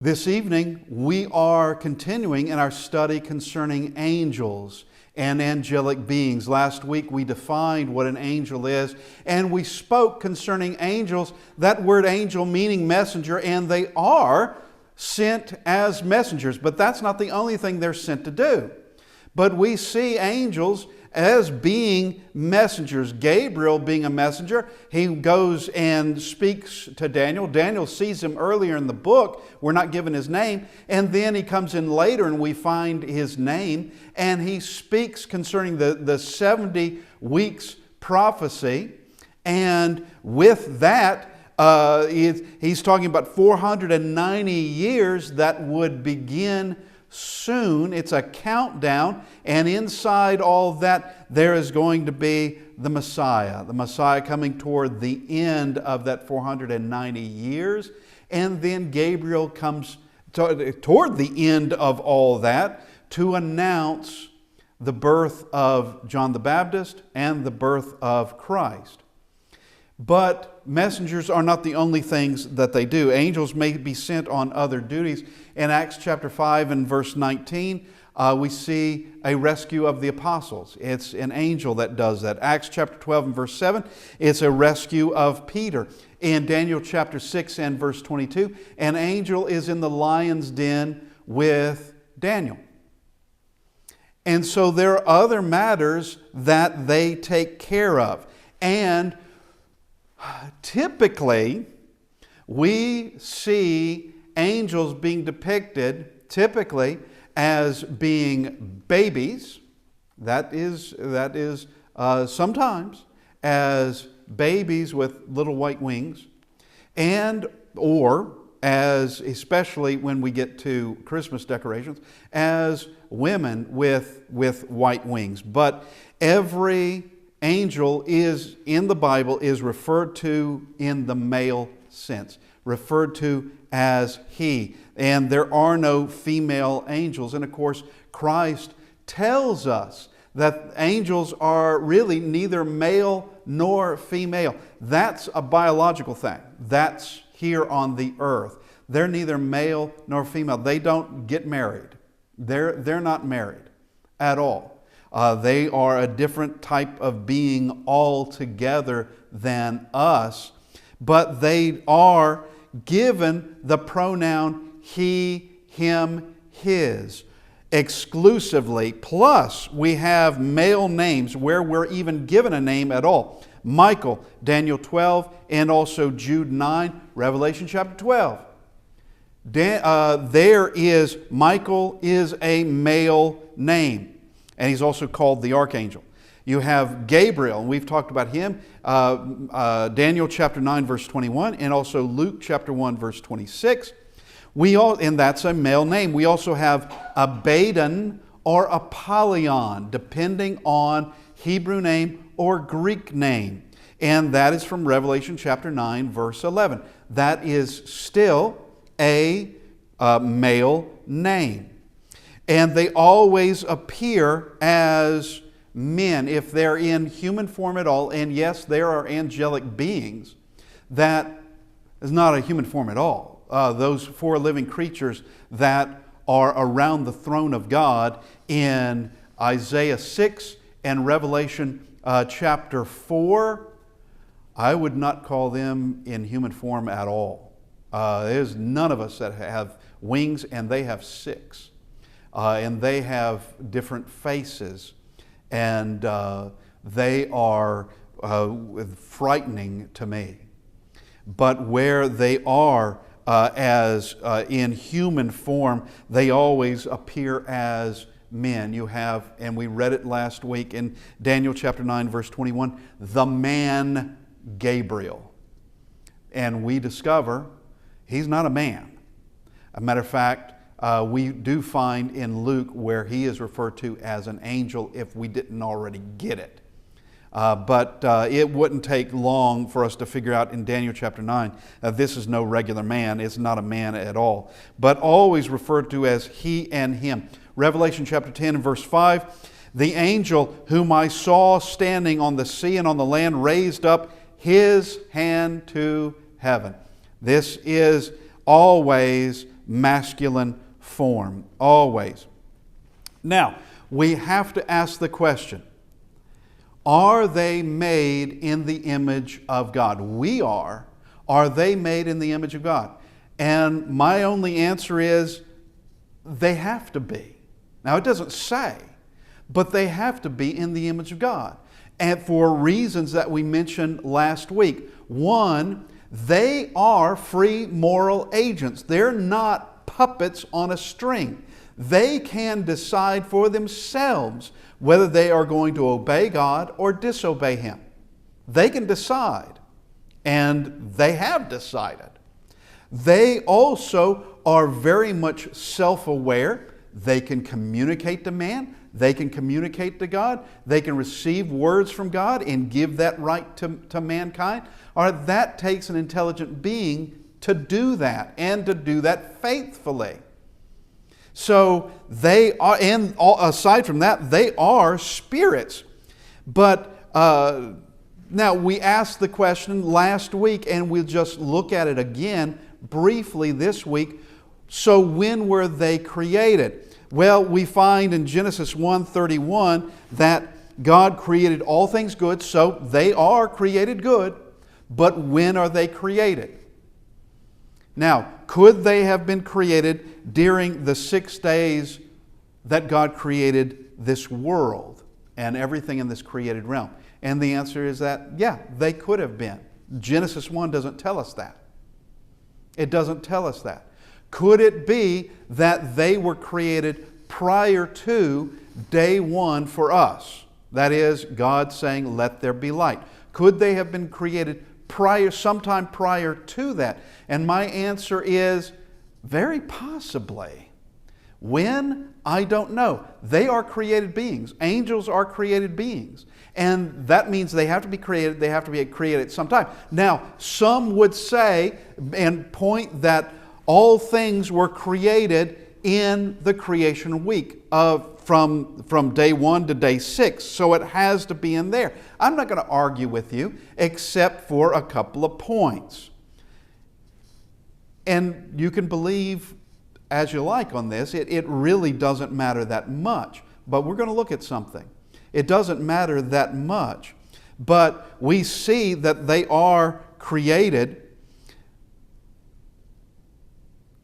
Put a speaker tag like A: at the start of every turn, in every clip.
A: This evening, we are continuing in our study concerning angels and angelic beings. Last week, we defined what an angel is, and we spoke concerning angels, that word angel meaning messenger, and they are sent as messengers. But that's not the only thing they're sent to do. But we see angels as being messengers. Gabriel being a messenger, he goes and speaks to Daniel. Daniel sees him earlier in the book. We're not given his name. And then he comes in later and we find his name. And he speaks concerning the 70 weeks prophecy. And with that, he's talking about 490 years that would begin soon. It's a countdown, and inside all that there is going to be the Messiah coming toward the end of that 490 years. And then Gabriel comes toward the end of all that to announce the birth of John the Baptist and the birth of Christ. But messengers are not the only things that they do. Angels may be sent on other duties. In Acts chapter 5 and verse 19, we see a rescue of the apostles. It's an angel that does that. Acts chapter 12 and verse 7, it's a rescue of Peter. In Daniel chapter 6 and verse 22, an angel is in the lion's den with Daniel. And so there are other matters that they take care of. And typically, we see angels being depicted typically as being babies. That is sometimes as babies with little white wings, and or as, especially when we get to Christmas decorations, as women with white wings. But every angel is in the Bible is referred to in the male sense, referred to as he. And there are no female angels. And of course, Christ tells us that angels are really neither male nor female. That's a biological thing. That's here on the earth. They're neither male nor female. They don't get married. They're not married at all. They are a different type of being altogether than us, but they are given the pronoun he, him, his exclusively. Plus, we have male names where we're even given a name at all. Michael, Daniel 12, and also Jude 9, Revelation chapter 12. Michael is a male name. And he's also called the archangel. You have Gabriel, and we've talked about him, Daniel chapter 9, verse 21, and also Luke chapter 1, verse 26. And that's a male name. We also have Abaddon or Apollyon, depending on Hebrew name or Greek name. And that is from Revelation chapter 9, verse 11. That is still a male name. And they always appear as men if they're in human form at all. And yes, there are angelic beings that is not a human form at all. Those four living creatures that are around the throne of God in Isaiah 6 and Revelation chapter 4, I would not call them in human form at all. There's none of us that have wings, and they have 6. And they have different faces, and they are frightening to me. But where they are as in human form, they always appear as men. You have, and we read it last week in Daniel chapter 9, verse 21, the man Gabriel. And we discover he's not a man. A matter of fact, we do find in Luke where he is referred to as an angel if we didn't already get it. But it wouldn't take long for us to figure out in Daniel chapter 9, this is no regular man. It's not a man at all. But always referred to as he and him. Revelation chapter 10 and verse 5, the angel whom I saw standing on the sea and on the land raised up his hand to heaven. This is always masculine form. Always. Now, we have to ask the question, are they made in the image of God? We are. Are they made in the image of God? And my only answer is, they have to be. Now, it doesn't say, but they have to be in the image of God. And for reasons that we mentioned last week. One, they are free moral agents. They're not puppets on a string. They can decide for themselves whether they are going to obey God or disobey Him. They can decide, and they have decided. They also are very much self-aware. They can communicate to man. They can communicate to God. They can receive words from God and give that right to mankind. Or that takes an intelligent being to do that, and to do that faithfully. So they are, and aside from that, they are spirits. But now we asked the question last week, and we'll just look at it again briefly this week. So when were they created? Well, we find in Genesis 1:31 that God created all things good, so they are created good. But when are they created? Now, could they have been created during the 6 days that God created this world and everything in this created realm? And the answer is that, yeah, they could have been. Genesis 1 doesn't tell us that. It doesn't tell us that. Could it be that they were created prior to day 1 for us? That is, God saying, "Let there be light." Could they have been created sometime prior to that? And my answer is very possibly. When? I don't know. They are created beings. Angels are created beings. And that means they have to be created. They have to be created at some time. Now, some would say and point that all things were created in the creation week from day 1 to day 6. So it has to be in there. I'm not going to argue with you except for a couple of points. And you can believe as you like on this. It really doesn't matter that much. But we're going to look at something. It doesn't matter that much. But we see that they are created.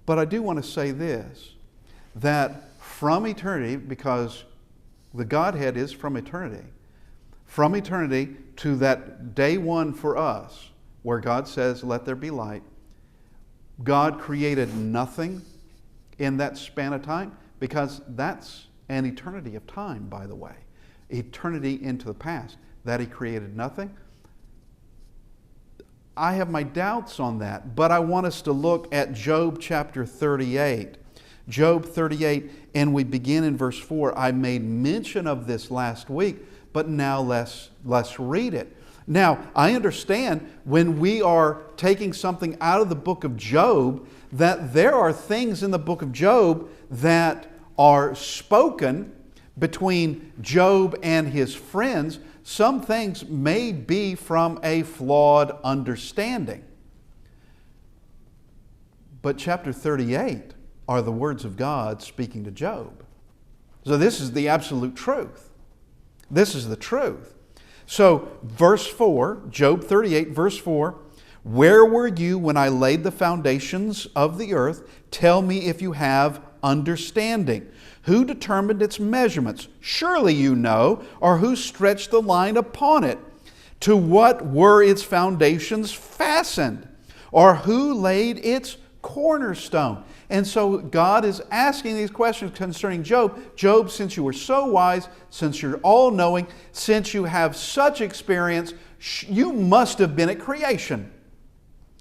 A: But I do want to say this, that from eternity, because the Godhead is from eternity to that day 1 for us, where God says, "Let there be light," God created nothing in that span of time, because that's an eternity of time, by the way. Eternity into the past, that He created nothing. I have my doubts on that, but I want us to look at Job chapter 38. Job 38, and we begin in verse 4. I made mention of this last week, but now let's read it. Now, I understand when we are taking something out of the book of Job, that there are things in the book of Job that are spoken between Job and his friends. Some things may be from a flawed understanding. But chapter 38 are the words of God speaking to Job. So this is the absolute truth. This is the truth. So verse 4, Job 38, verse 4, "Where were you when I laid the foundations of the earth? Tell me if you have understanding. Who determined its measurements? Surely you know. Or who stretched the line upon it? To what were its foundations fastened? Or who laid its cornerstone?" And so God is asking these questions concerning Job. Job, since you are so wise, since you're all-knowing, since you have such experience, you must have been at creation.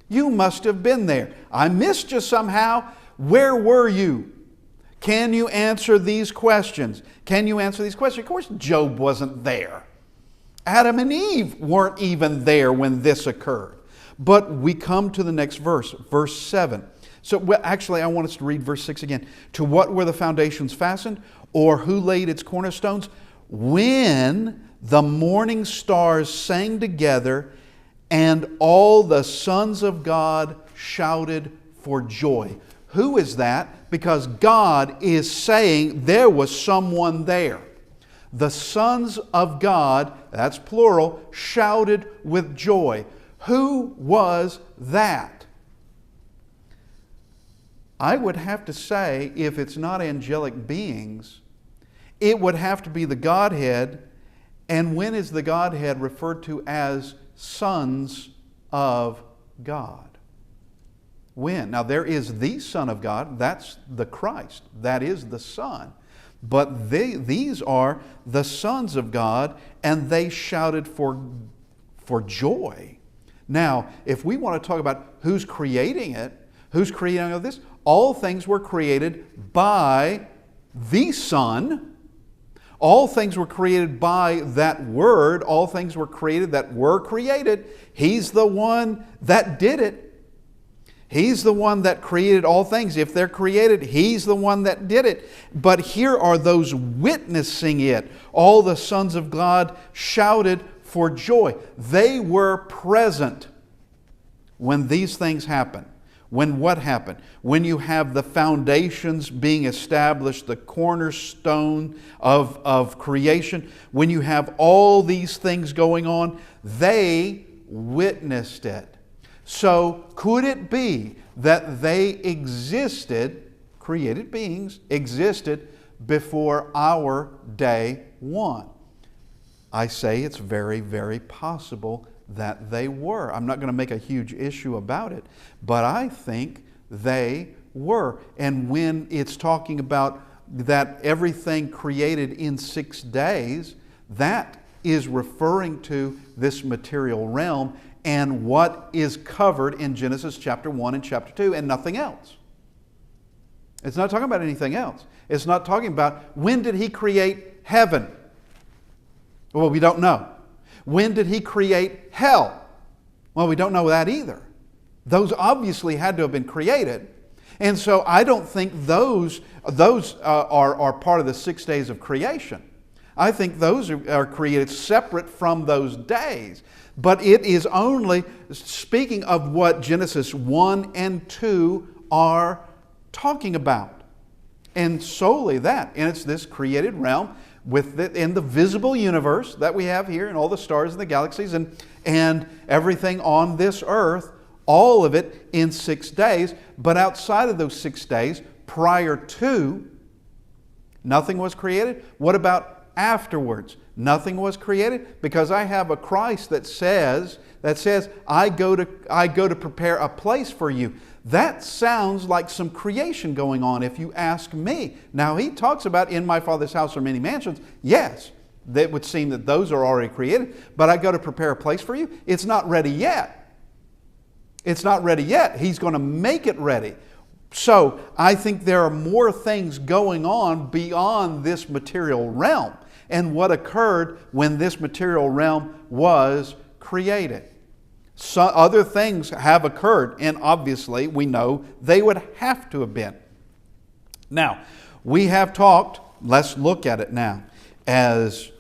A: You must have been there. I missed you somehow. Where were you? Can you answer these questions? Can you answer these questions? Of course, Job wasn't there. Adam and Eve weren't even there when this occurred. But we come to the next verse, verse 7. So actually, I want us to read verse 6 again. "To what were the foundations fastened? Or who laid its cornerstones? When the morning stars sang together and all the sons of God shouted for joy." Who is that? Because God is saying there was someone there. The sons of God, that's plural, shouted with joy. Who was that? I would have to say, if it's not angelic beings, it would have to be the Godhead. And when is the Godhead referred to as sons of God? When? Now there is the Son of God, that's the Christ, that is the Son. But these are the sons of God, and they shouted for joy. Now, if we want to talk about who's creating it, who's creating all this, all things were created by the Son. All things were created by that Word. All things were created that were created. He's the one that did it. He's the one that created all things. If they're created, He's the one that did it. But here are those witnessing it. All the sons of God shouted for joy. They were present when these things happen. When what happened? When you have the foundations being established, the cornerstone of creation, when you have all these things going on, they witnessed it. So could it be that they existed, created beings, existed before our day one? I say it's very, very possible that they were. I'm not going to make a huge issue about it, but I think they were. And when it's talking about that everything created in 6 days, that is referring to this material realm and what is covered in Genesis chapter 1 and chapter 2 and nothing else. It's not talking about anything else. It's not talking about when did He create heaven? Well, we don't know. When did He create hell? Well, we don't know that either. Those obviously had to have been created. And so I don't think those are part of the 6 days of creation. I think those are created separate from those days. But it is only speaking of what Genesis 1 and 2 are talking about. And solely that. And it's this created realm in the visible universe that we have here and all the stars and the galaxies and everything on this earth, all of it in 6 days. But outside of those 6 days, prior to, nothing was created. What about afterwards? Nothing was created, because I have a Christ that says, I go to prepare a place for you. That sounds like some creation going on, if you ask me. Now, He talks about in my Father's house are many mansions. Yes, it would seem that those are already created, but I go to prepare a place for you. It's not ready yet. It's not ready yet. He's going to make it ready. So I think there are more things going on beyond this material realm and what occurred when this material realm was created. So other things have occurred, and obviously we know they would have to have been. Now, we have talked, let's look at it now, as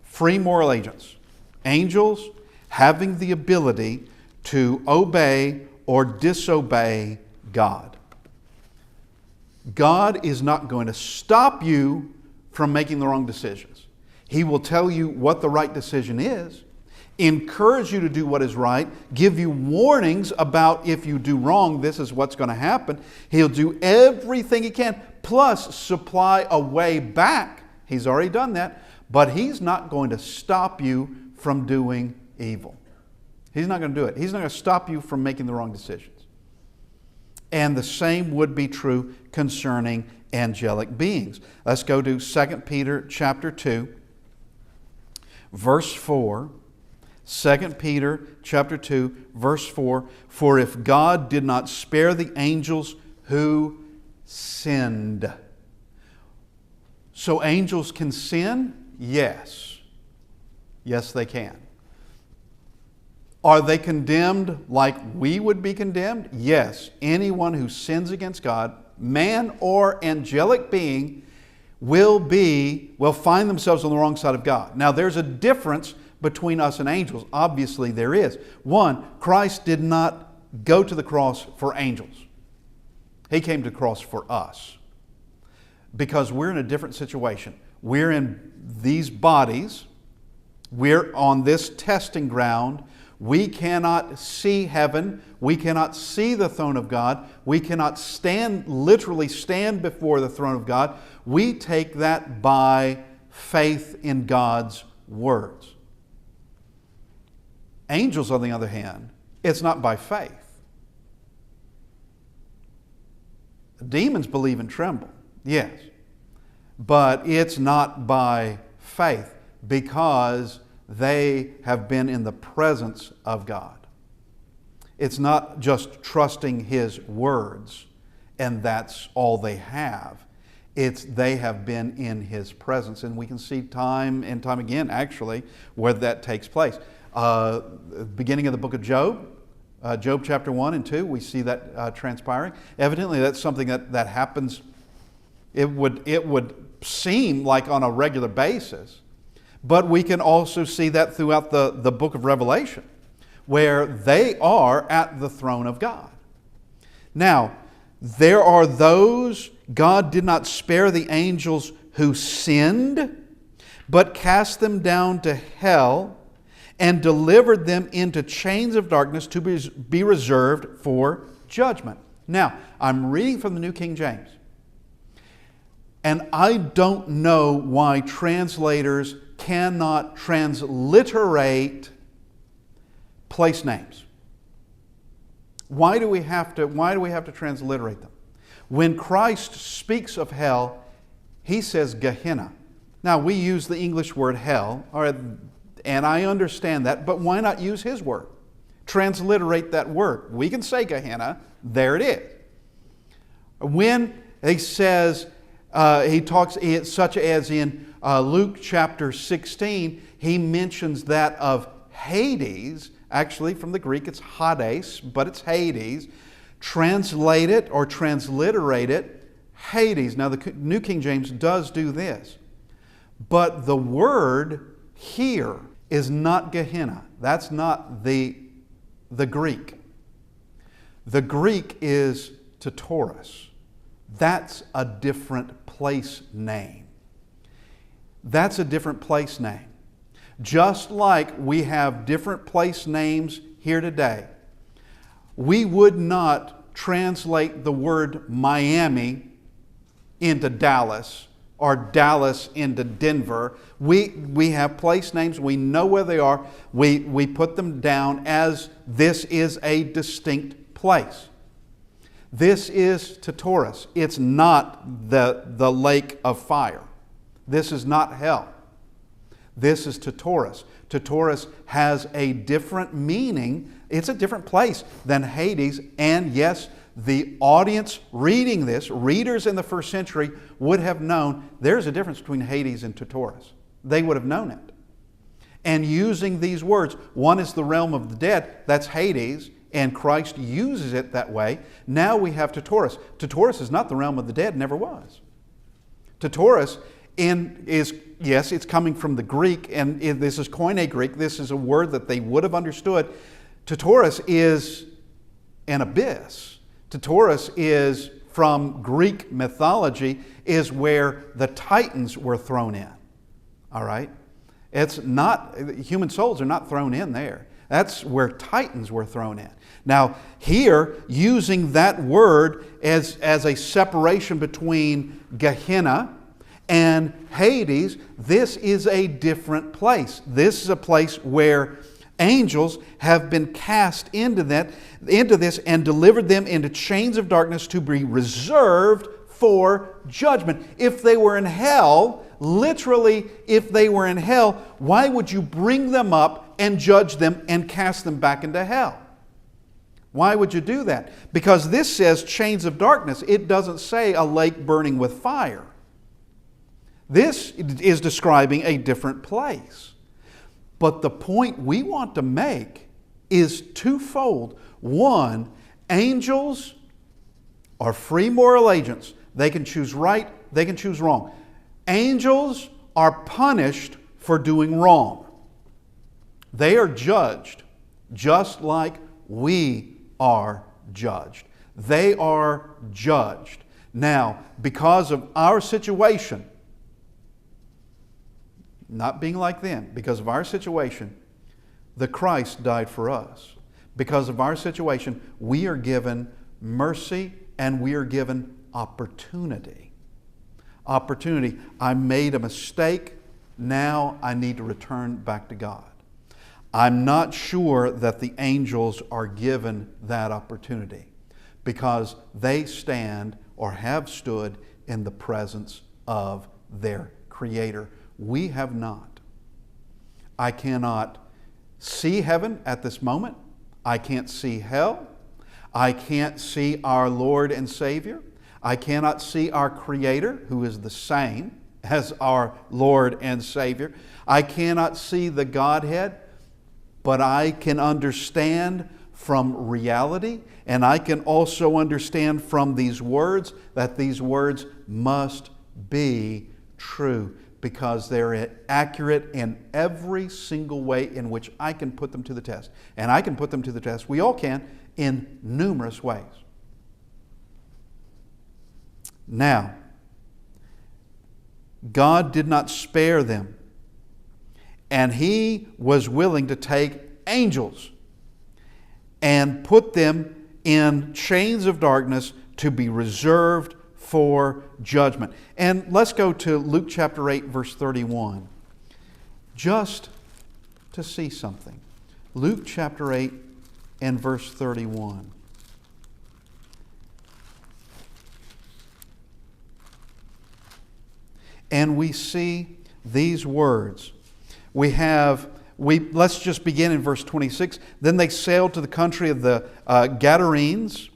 A: free moral agents. Angels having the ability to obey or disobey God. God is not going to stop you from making the wrong decisions. He will tell you what the right decision is, encourage you to do what is right, give you warnings about if you do wrong, this is what's going to happen. He'll do everything He can, plus supply a way back. He's already done that, but He's not going to stop you from doing evil. He's not going to do it. He's not going to stop you from making the wrong decisions. And the same would be true concerning angelic beings. Let's go to 2 Peter chapter 2, verse 4. 2 Peter chapter 2, verse 4. For if God did not spare the angels who sinned. So angels can sin? Yes. Yes, they can. Are they condemned like we would be condemned? Yes. Anyone who sins against God, man or angelic being, will find themselves on the wrong side of God. Now, there's a difference between us and angels. Obviously, there is. One, Christ did not go to the cross for angels. He came to the cross for us because we're in a different situation. We're in these bodies. We're on this testing ground. We cannot see heaven. We cannot see the throne of God. We cannot literally stand before the throne of God. We take that by faith in God's words. Angels, on the other hand, it's not by faith. Demons believe and tremble, yes, but it's not by faith because they have been in the presence of God. It's not just trusting His words and that's all they have. It's they have been in His presence, and we can see time and time again, actually, where that takes place. Beginning of the book of Job, Job chapter 1 and 2, we see that transpiring. Evidently, that's something that happens, it would seem like on a regular basis, but we can also see that throughout the book of Revelation, where they are at the throne of God. Now, there are those, God did not spare the angels who sinned, but cast them down to hell and delivered them into chains of darkness to be reserved for judgment. Now, I'm reading from the New King James, and I don't know why translators cannot transliterate place names. Why do we have to transliterate them? When Christ speaks of hell, He says Gehenna. Now, we use the English word hell, and I understand that, but why not use His word? Transliterate that word. We can say Gehenna, there it is. When He says, He talks, such as in Luke chapter 16, He mentions that of Hades. Actually, from the Greek, it's Hades, but it's Hades. Translate it or transliterate it, Hades. Now, the New King James does do this. But the word here is not Gehenna. That's not the Greek. The Greek is Tartarus. That's a different place name. That's a different place name. Just like we have different place names here today, we would not translate the word Miami into Dallas or Dallas into Denver. We have place names. We know where they are. We put them down as this is a distinct place. This is Tartarus. It's not the lake of fire. This is not hell. This is Tartarus. Tartarus has a different meaning. It's a different place than Hades. And yes, the audience reading this, readers in the first century, would have known there's a difference between Hades and Tartarus. They would have known it. And using these words, one is the realm of the dead, that's Hades, and Christ uses it that way. Now we have Tartarus. Tartarus is not the realm of the dead, never was. Tartarus yes, it's coming from the Greek, and this is Koine Greek. This is a word that they would have understood. Tartarus is an abyss. Tartarus is, from Greek mythology, is where the Titans were thrown in. All right? It's not, human souls are not thrown in there. That's where Titans were thrown in. Now, here, using that word as a separation between Gehenna and Hades, this is a different place. This is a place where angels have been cast into this and delivered them into chains of darkness to be reserved for judgment. If they were in hell, literally, if they were in hell, why would you bring them up and judge them and cast them back into hell? Why would you do that? Because this says chains of darkness. It doesn't say a lake burning with fire. This is describing a different place. But the point we want to make is twofold. One, angels are free moral agents. They can choose right, they can choose wrong. Angels are punished for doing wrong. They are judged just like we are judged. They are judged. Now, because of our situation, not being like them, because of our situation, the Christ died for us. Because of our situation, we are given mercy and we are given opportunity. Opportunity. I made a mistake. Now I need to return back to God. I'm not sure that the angels are given that opportunity because they stand or have stood in the presence of their Creator. We have not. I cannot see heaven at this moment. I can't see hell. I can't see our Lord and Savior. I cannot see our Creator, who is the same as our Lord and Savior. I cannot see the Godhead, but I can understand from reality, and I can also understand from these words that these words must be true because they're accurate in every single way in which I can put them to the test. And I can put them to the test, we all can, in numerous ways. Now, God did not spare them, and He was willing to take angels and put them in chains of darkness to be reserved for judgment. And let's go to Luke chapter 8, verse 31, just to see something. Luke chapter 8 and verse 31. And we see these words. Let's just begin in verse 26. Then they sailed to the country of the Gadarenes,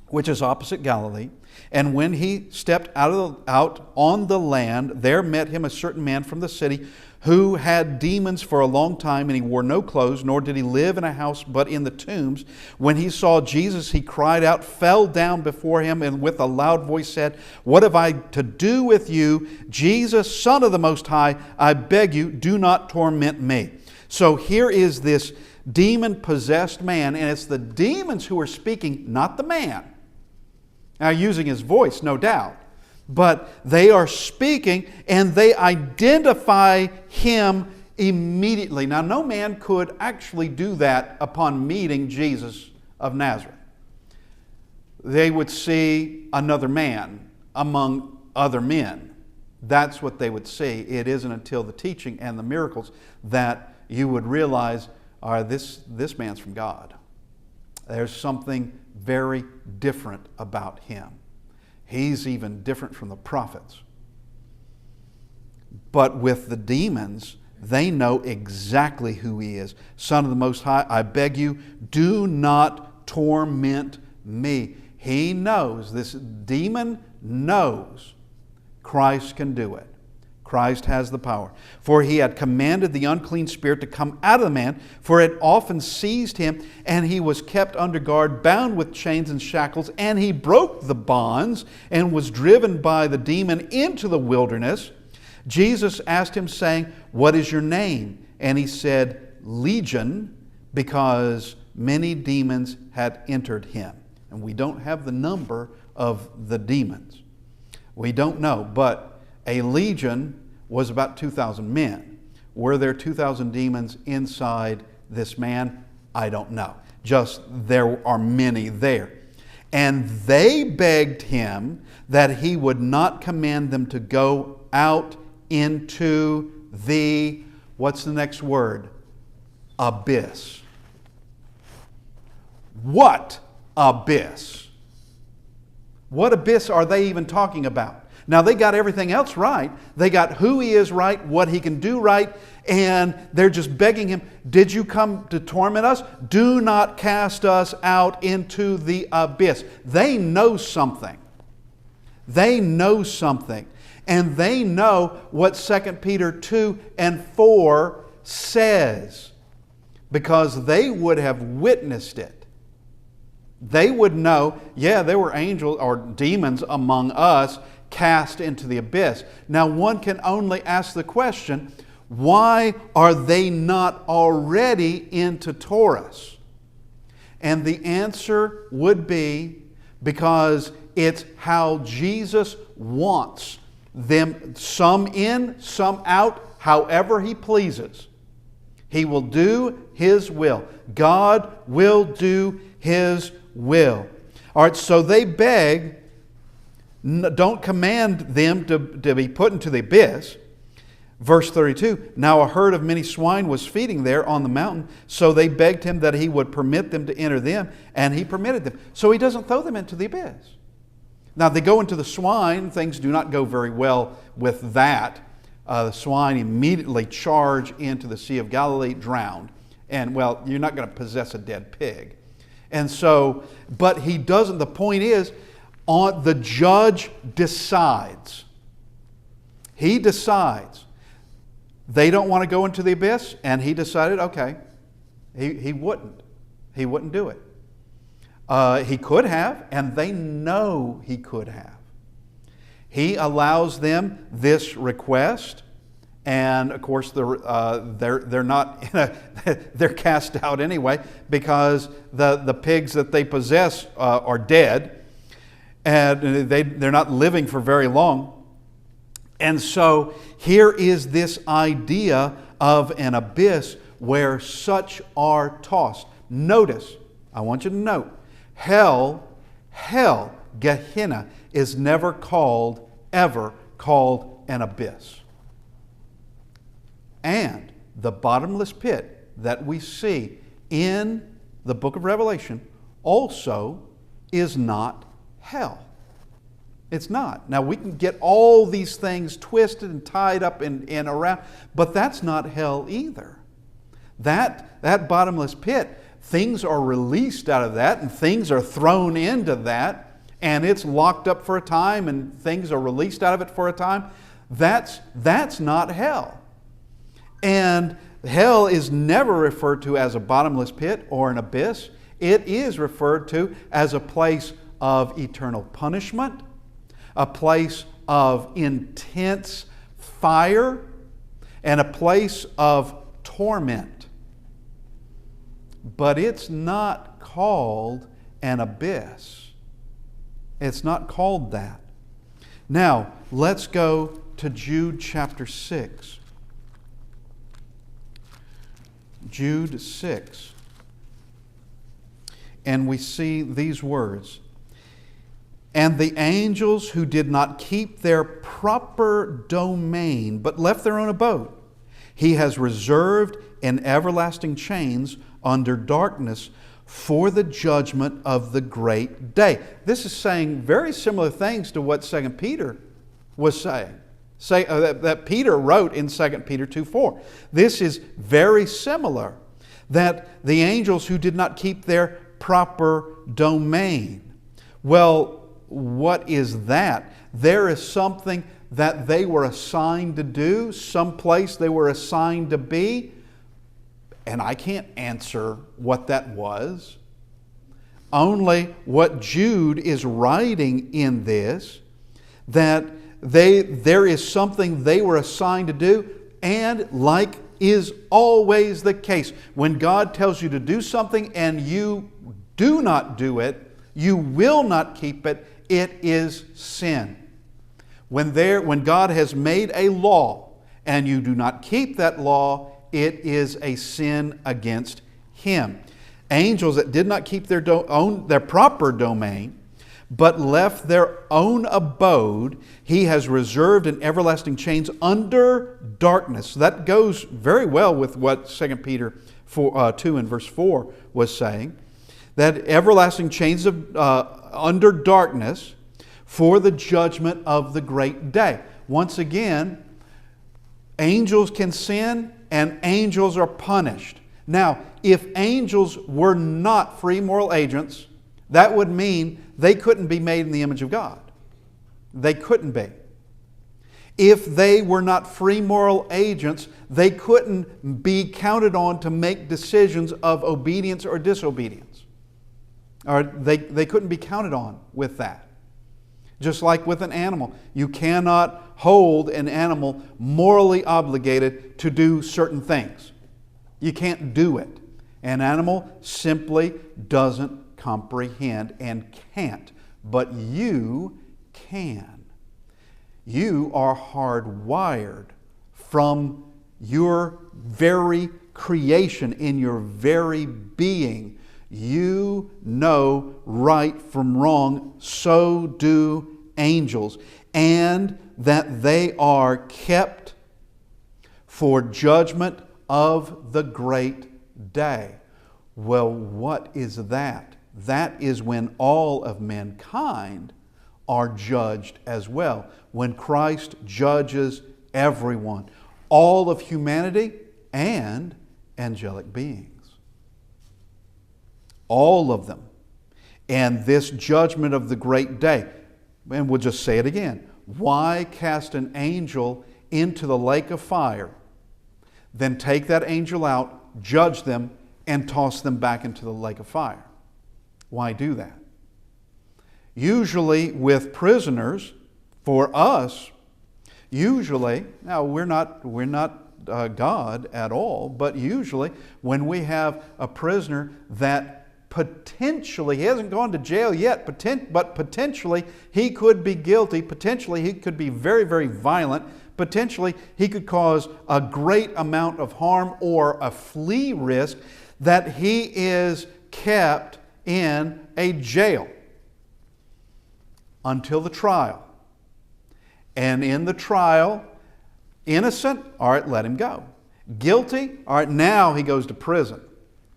A: which is opposite Galilee. And when he stepped out on the land, there met him a certain man from the city who had demons for a long time, and he wore no clothes, nor did he live in a house but in the tombs. When he saw Jesus, he cried out, fell down before him, and with a loud voice said, "What have I to do with you, Jesus, Son of the Most High? I beg you, do not torment me." So here is this demon-possessed man, and it's the demons who are speaking, not the man. Now, using his voice, no doubt. But they are speaking and they identify him immediately. Now, no man could actually do that upon meeting Jesus of Nazareth. They would see another man among other men. That's what they would see. It isn't until the teaching and the miracles that you would realize, this man's from God. There's something very different about him. He's even different from the prophets. But with the demons, they know exactly who he is. Son of the Most High, I beg you, do not torment me. He knows, this demon knows Christ can do it. Christ has the power. For he had commanded the unclean spirit to come out of the man, for it often seized him, and he was kept under guard, bound with chains and shackles, and he broke the bonds and was driven by the demon into the wilderness. Jesus asked him, saying, "What is your name?" And he said, "Legion," because many demons had entered him. And we don't have the number of the demons. We don't know, but a legion was about 2,000 men. Were there 2,000 demons inside this man? I don't know. Just there are many there. And they begged him that he would not command them to go out into the, what's the next word? Abyss. What abyss? What abyss are they even talking about? Now, they got everything else right. They got who he is right, what he can do right, and they're just begging him, did you come to torment us? Do not cast us out into the abyss. They know something. They know something. And they know what 2 Peter 2 and 4 says, because they would have witnessed it. They would know, yeah, there were angels or demons among us cast into the abyss. Now, one can only ask the question, why are they not already into Taurus? And the answer would be because it's how Jesus wants them, some in, some out, however He pleases. He will do His will. God will do His will. All right, so they beg, don't command them to be put into the abyss. Verse 32, now a herd of many swine was feeding there on the mountain, so they begged Him that He would permit them to enter them, and He permitted them. So He doesn't throw them into the abyss. Now they go into the swine, things do not go very well with that. The swine immediately charge into the Sea of Galilee, drowned. And well, you're not going to possess a dead pig. And so, but He doesn't, the point is, the judge decides. He decides. They don't want to go into the abyss, and He decided, okay, he wouldn't. He wouldn't do it. He could have, and they know He could have. He allows them this request, and of course they're not they're cast out anyway because the pigs that they possess are dead, and they're not living for very long. And so here is this idea of an abyss where such are tossed. Notice, I want you to note, hell, Gehenna, is never ever called an abyss. And the bottomless pit that we see in the book of Revelation also is not hell. It's not. Now we can get all these things twisted and tied up and around, but that's not hell either. That bottomless pit, things are released out of that and things are thrown into that, and it's locked up for a time and things are released out of it for a time. That's not hell. And hell is never referred to as a bottomless pit or an abyss. It is referred to as a place of eternal punishment, a place of intense fire, and a place of torment. But it's not called an abyss. It's not called that. Now, let's go to Jude chapter 6. Jude 6. And we see these words. And the angels who did not keep their proper domain, but left their own abode, He has reserved in everlasting chains under darkness for the judgment of the great day. This is saying very similar things to what 2 Peter was saying. That Peter wrote in 2 Peter 2:4. This is very similar, that the angels who did not keep their proper domain. Well, what is that? There is something that they were assigned to do, someplace they were assigned to be, and I can't answer what that was. Only what Jude is writing in this, that there is something they were assigned to do, and like is always the case, when God tells you to do something and you do not do it, you will not keep it, it is sin. When God has made a law and you do not keep that law, it is a sin against Him. Angels that did not keep their proper domain, but left their own abode, He has reserved in everlasting chains under darkness. So that goes very well with what 2 Peter 2 and verse 4 was saying. That everlasting chains of under darkness for the judgment of the great day. Once again, angels can sin and angels are punished. Now, if angels were not free moral agents, that would mean they couldn't be made in the image of God. They couldn't be. If they were not free moral agents, they couldn't be counted on to make decisions of obedience or disobedience. Or they couldn't be counted on with that. Just like with an animal. You cannot hold an animal morally obligated to do certain things. You can't do it. An animal simply doesn't comprehend and can't, but you can. You are hardwired from your very creation, in your very being. You know right from wrong, so do angels, and that they are kept for judgment of the great day. Well, what is that? That is when all of mankind are judged as well. When Christ judges everyone, all of humanity and angelic beings. All of them. And this judgment of the great day. And we'll just say it again. Why cast an angel into the lake of fire, then take that angel out, judge them, and toss them back into the lake of fire? Why do that? Usually with prisoners, for us, usually, now we're not God at all, but usually when we have a prisoner that potentially, he hasn't gone to jail yet, but potentially he could be guilty, potentially he could be very, very violent, potentially he could cause a great amount of harm or a flee risk, that he is kept in a jail until the trial. And in the trial, innocent, all right, let him go. Guilty, all right, now he goes to prison.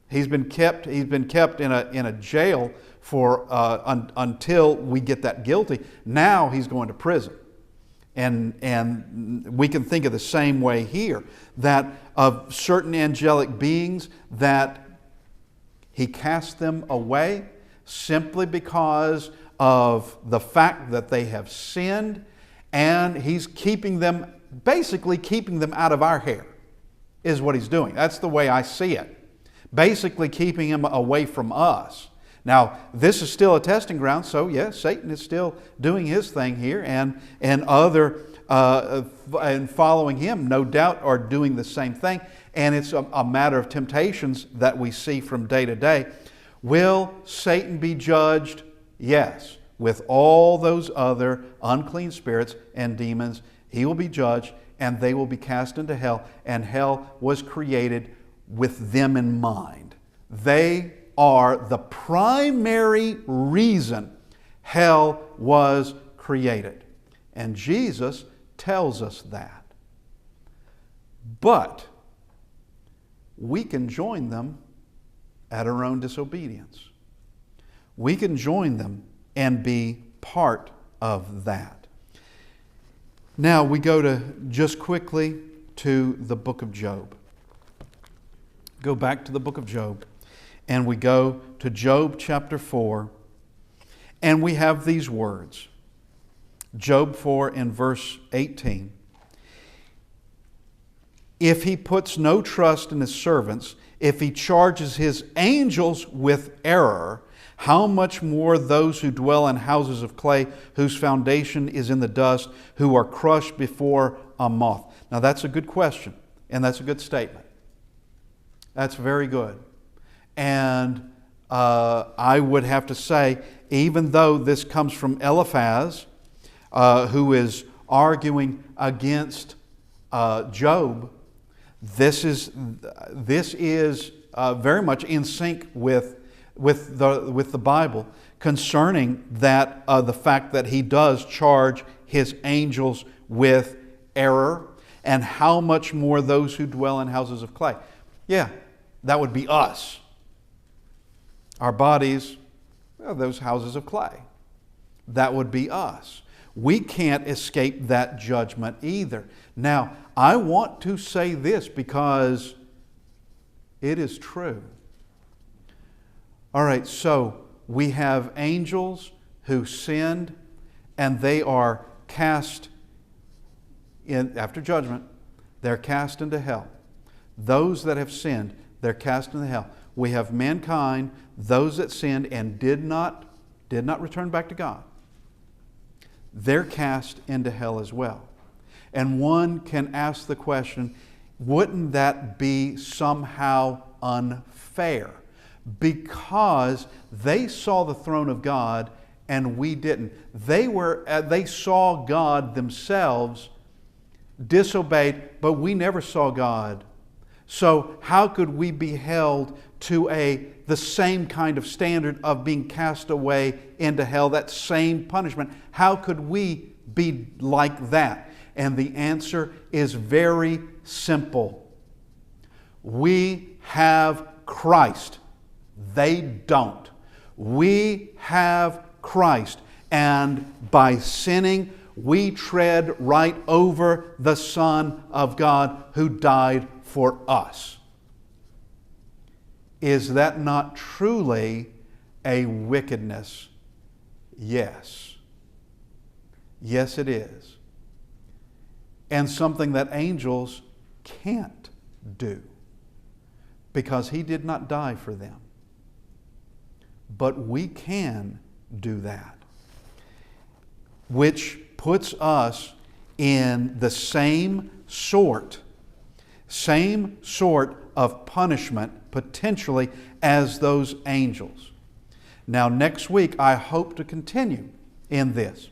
A: He's been kept in a jail for until we get that guilty. Now he's going to prison. And we can think of the same way here, that of certain angelic beings, that he cast them away simply because of the fact that they have sinned, and he's keeping them, basically keeping them out of our hair, is what he's doing. That's the way I see it. Basically keeping him away from us. Now, this is still a testing ground, so yes, Satan is still doing his thing here, and other and following him, no doubt, are doing the same thing. And it's a matter of temptations that we see from day to day. Will Satan be judged? Yes. With all those other unclean spirits and demons, he will be judged, and they will be cast into hell. And hell was created with them in mind. They are the primary reason hell was created. And Jesus tells us that. But we can join them at our own disobedience. We can join them and be part of that. Now we go to, just quickly, to the book of Job. Go back to the book of Job, and we go to Job chapter 4, and we have these words. Job 4 in verse 18. If he puts no trust in his servants, if he charges his angels with error, how much more those who dwell in houses of clay, whose foundation is in the dust, who are crushed before a moth? Now that's a good question, and that's a good statement. That's very good. And I would have to say, even though this comes from Eliphaz, who is arguing against Job, this is very much in sync with the Bible concerning that the fact that he does charge his angels with error, and how much more those who dwell in houses of clay. Yeah, that would be us. Our bodies, well, those houses of clay. That would be us. We can't escape that judgment either. Now, I want to say this because it is true. All right, so we have angels who sinned, and they are cast in, after judgment, they're cast into hell. Those that have sinned, they're cast into hell. We have mankind, those that sinned and did not return back to God. They're cast into hell as well. And one can ask the question, Wouldn't that be somehow unfair? Because they saw the throne of God and we didn't. They saw God themselves, disobeyed, but we never saw God. So how could we be held to the same kind of standard of being cast away into hell, that same punishment? How could we be like that? And the answer is very simple. We have Christ. They don't. We have Christ. And by sinning, we tread right over the Son of God who died for us. Is that not truly a wickedness? Yes. Yes, it is. And something that angels can't do, because He did not die for them. But we can do that, which puts us in the same sort of punishment, potentially, as those angels. Now, next week, I hope to continue in this,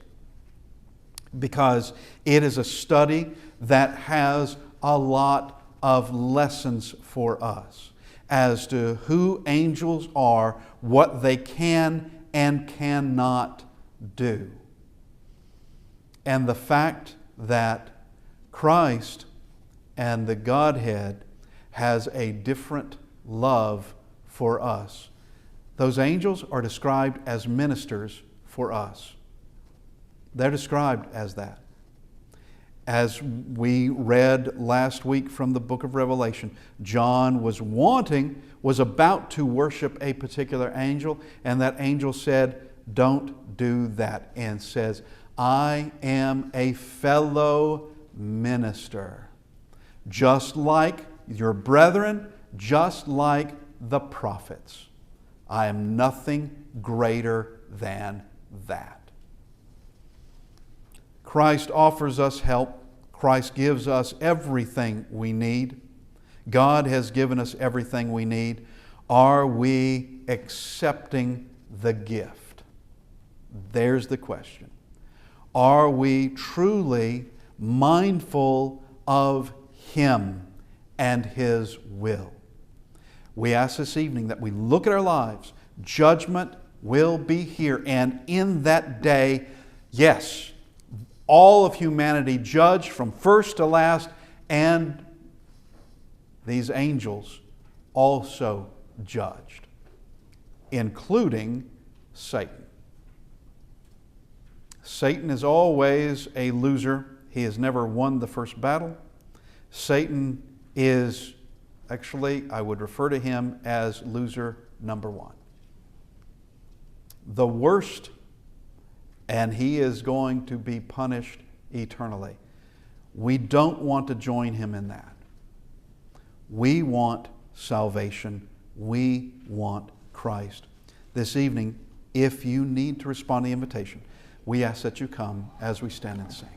A: because it is a study that has a lot of lessons for us as to who angels are, what they can and cannot do, and the fact that Christ and the Godhead has a different love for us. Those angels are described as ministers for us. They're described as that. As we read last week from the book of Revelation, John was about to worship a particular angel, and that angel said, "Don't do that," and says, "I am a fellow minister, just like your brethren, just like the prophets. I am nothing greater than that." Christ offers us help. Christ gives us everything we need. God has given us everything we need. Are we accepting the gift? There's the question. Are we truly mindful of Him and His will? We ask this evening that we look at our lives. Judgment will be here, and in that day, yes, all of humanity judged from first to last, and these angels also judged, including Satan. Satan is always a loser. He has never won the first battle. Satan is, actually, I would refer to him as loser number one. The worst, and he is going to be punished eternally. We don't want to join him in that. We want salvation. We want Christ. This evening, if you need to respond to the invitation, we ask that you come as we stand and sing.